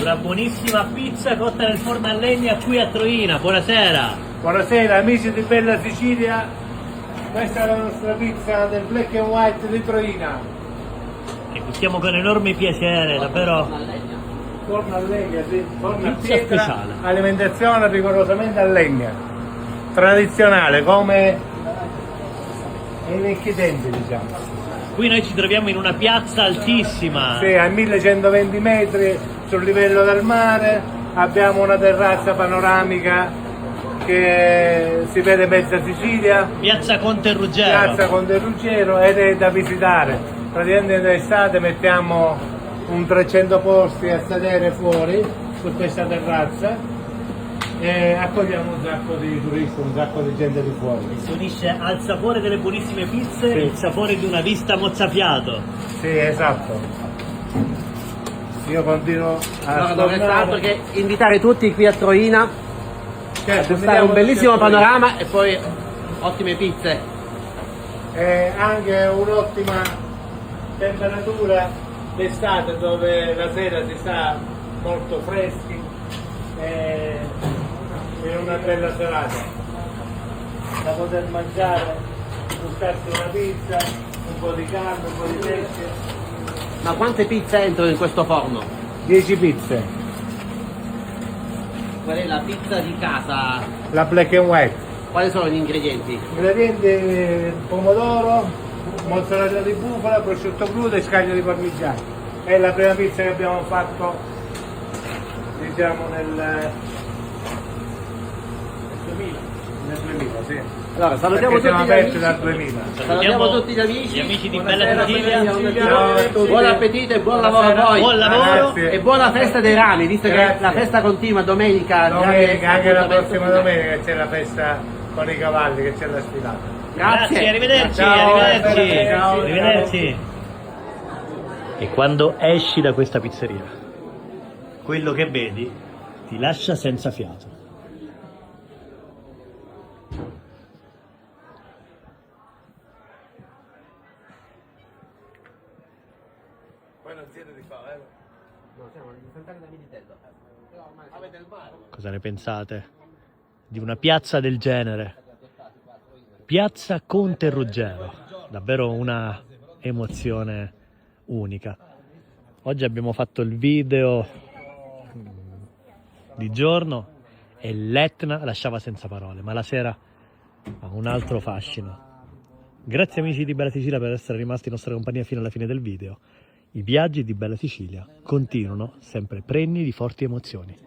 una buonissima pizza cotta nel forno a legna qui a Troina. Buonasera. Buonasera amici di Bella Sicilia, questa è la nostra pizza del Black and White di Troina. Che gustiamo con enorme piacere, davvero. Forno a legna, sì, forno a Pizza pietra, speciale. alimentazione rigorosamente a legna, tradizionale come ai vecchi tempi diciamo. Qui noi ci troviamo in una piazza altissima. Sì, a 1120 metri sul livello del mare, abbiamo una terrazza panoramica che si vede mezza Sicilia, Piazza Conte Ruggero. piazza Conte Ruggero, ed è da visitare. Praticamente d'estate mettiamo un 300 posti a sedere fuori su questa terrazza e accogliamo un sacco di turisti, un sacco di gente di fuori. Si unisce al sapore delle buonissime pizze Sì. il sapore di una vista mozzafiato. Sì, esatto. Io continuo a Allora non resta altro stornare. che invitare tutti qui a Troina Certo, a gustare vediamo un bellissimo tutti a panorama e poi ottime pizze. e anche un'ottima temperatura d'estate dove la sera si sta molto freschi e è una bella serata da poter mangiare, gustarsi una pizza, un po' di carne, un po' di pesce. Ma quante pizze entrano in questo forno? 10 pizze, Qual è la pizza di casa? la black and white. Quali sono gli ingredienti? Ingredienti: pomodoro, mozzarella di bufala, prosciutto crudo e scaglio di parmigiano. È la prima pizza che abbiamo fatto, diciamo, nel 2000, sì. Allora salutiamo Perché siamo tutti gli aperti amici. dal 2000. Salutiamo tutti gli amici. Gli amici di Buonasera, Bella Sicilia. Ciao a tutti. Buon appetito e buon lavoro a voi. Buon lavoro. Grazie. E buona festa dei rami, visto che Grazie. la festa continua domenica. Domenica, anche la appuntamento prossima finale. domenica c'è la festa con i cavalli, che c'è la sfilata. Grazie, arrivederci, Ciao, arrivederci. ciao. Arrivederci. E quando esci da questa pizzeria, quello che vedi ti lascia senza fiato. Poi non siete di qua, vero? No, siamo sentati da Militello. Però ormai avete il mare. Cosa ne pensate di una piazza del genere? Piazza Conte Ruggero, davvero una emozione unica. Oggi abbiamo fatto il video di giorno e l'Etna lasciava senza parole, ma la sera ha un altro fascino. Grazie amici di Bella Sicilia per essere rimasti in nostra compagnia fino alla fine del video. I viaggi di Bella Sicilia continuano sempre pregni di forti emozioni.